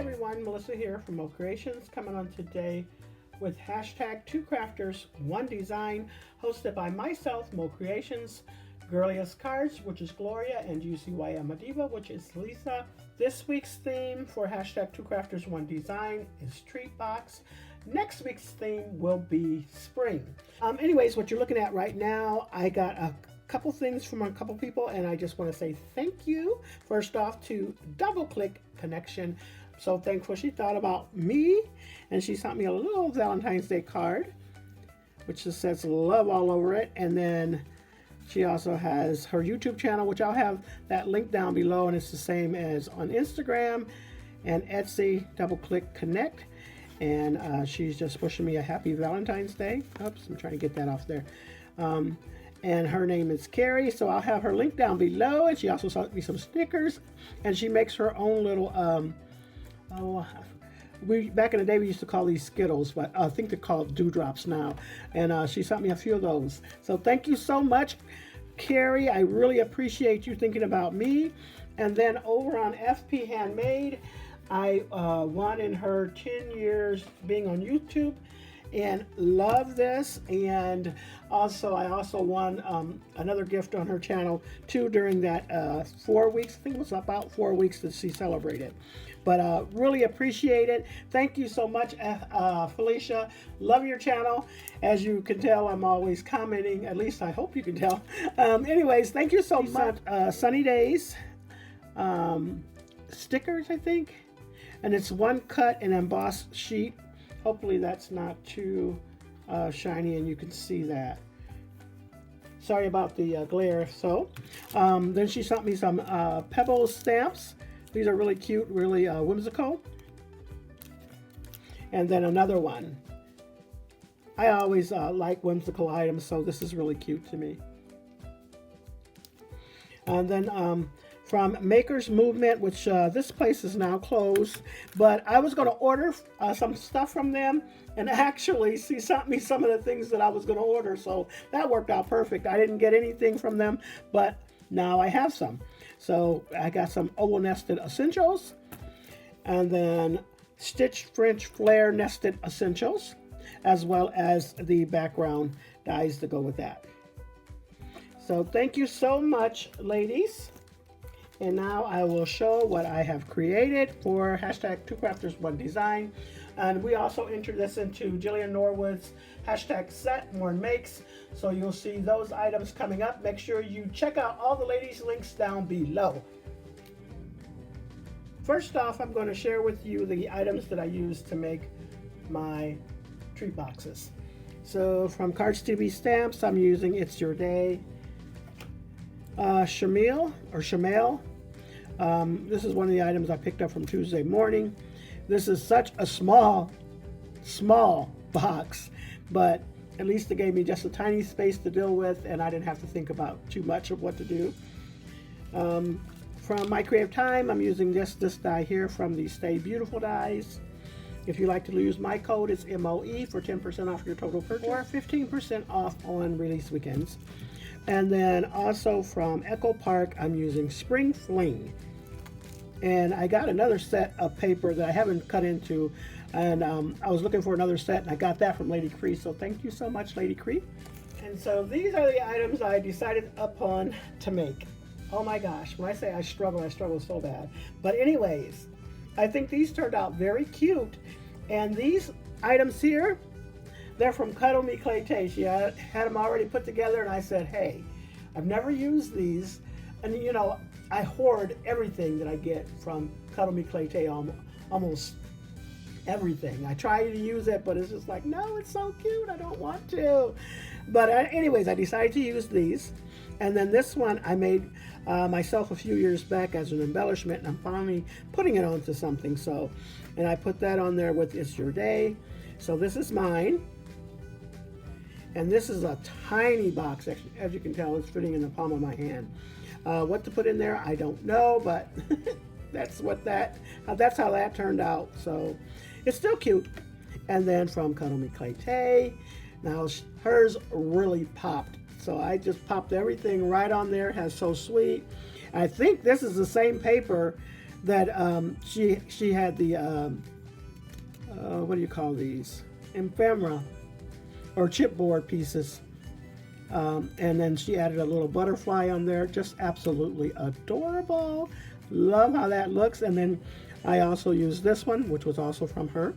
everyone, Melissa here from Mo Creations, coming on today with hashtag 2Crafters 1 Design, hosted by myself, Mo Creations, Girliest Cards, which is Gloria, and UCYM Madiba, which is Lisa. This week's theme for hashtag 2Crafters 1 Design is Treat Box. Next week's theme will be spring. Anyways, what you're looking at right now, I got a couple things from a couple people, and I just want to say thank you first off to Double Click Connection. So thankful she thought about me, and she sent me a little Valentine's Day card which just says love all over it. And then she also has her YouTube channel, which I'll have that link down below, and it's the same as on Instagram and Etsy. Double Click Connect. And she's just wishing me a happy Valentine's Day. Oops, I'm trying to get that off there. And her name is Carrie, so I'll have her link down below. And she also sent me some stickers, and she makes her own little back in the day we used to call these Skittles, but I think they're called Dewdrops now. And she sent me a few of those. So thank you so much, Carrie. I really appreciate you thinking about me. And then over on FP Handmade, I won in her 10 years being on YouTube and love this. And also I also won another gift on her channel too during that 4 weeks. I think it was about 4 weeks that she celebrated. But really appreciate it. Thank you so much, Felicia. Love your channel. As you can tell, I'm always commenting. At least I hope you can tell. Anyways, thank you so much. Sunny Days stickers, I think. And it's one cut and embossed sheet. Hopefully that's not too shiny and you can see that. Sorry about the glare. So then she sent me some Pebbles stamps. These are really cute, really whimsical. And then another one. I always like whimsical items, so this is really cute to me. And then from Maker's Movement, which this place is now closed, but I was going to order some stuff from them, and actually she sent me some of the things that I was going to order, so that worked out perfect. I didn't get anything from them, but now I have some. So I got some oval nested essentials, and then Stitch French Flare nested essentials, as well as the background dies to go with that. So thank you so much, ladies. And now I will show what I have created for hashtag 2Crafters1 Design. And we also entered this into Jillian Norwood's hashtag set more makes. So you'll see those items coming up. Make sure you check out all the ladies' links down below. First off, I'm going to share with you the items that I used to make my treat boxes. So from Cards TV Stamps, I'm using It's Your Day. Shamil. This is one of the items I picked up from Tuesday morning. This is such a small box, but at least it gave me just a tiny space to deal with, and I didn't have to think about too much of what to do. From My Creative Time, I'm using this die here from the Stay Beautiful dies. If you like to use my code, it's MOE for 10% off your total purchase, or 15% off on release weekends. And then also from Echo Park, I'm using Spring Fling. And I got another set of paper that I haven't cut into, and I was looking for another set, and I got that from Lady Cree, so thank you so much, Lady Cree. And so these are the items I decided upon to make. Oh my gosh, when I say I struggle so bad. But anyways, I think these turned out very cute. And these items here, they're from Cuddle Me Clay Tay. She had them already put together, and I said, hey, I've never used these. And you know, I hoard everything that I get from Cuddle Me Clay Tay, almost everything. I try to use it, but it's just like, no, it's so cute, I don't want to. But anyways, I decided to use these. And then this one I made myself a few years back as an embellishment, and I'm finally putting it onto something. So, and I put that on there with It's Your Day. So this is mine. And this is a tiny box, actually. As you can tell, it's fitting in the palm of my hand. What to put in there, I don't know, but that's how that turned out. So it's still cute. And then from Cuddle Me Clay Tay, now hers really popped. So I just popped everything right on there. It has So Sweet. I think this is the same paper that she had the what do you call these, ephemera or chipboard pieces, and then she added a little butterfly on there. Just absolutely adorable. Love how that looks. And then I also used this one, which was also from her,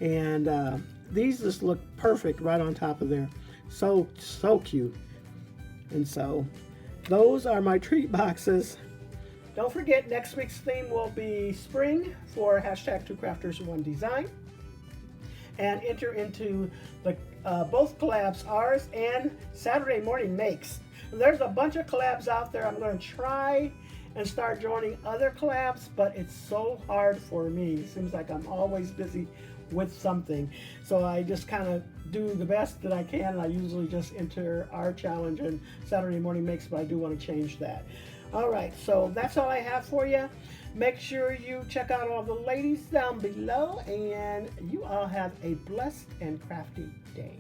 and these just look perfect right on top of there. So cute. And so those are my treat boxes. Don't forget, next week's theme will be spring for hashtag 2crafters1design. And enter into the both collabs, ours and Saturday Morning Makes. There's a bunch of collabs out there. I'm going to try and start joining other collabs, but it's so hard for me. It seems like I'm always busy with something. So I just kind of do the best that I can. I usually just enter our challenge and Saturday Morning Makes, but I do want to change that. All right, so that's all I have for you. Make sure you check out all the ladies down below, and you all have a blessed and crafty day.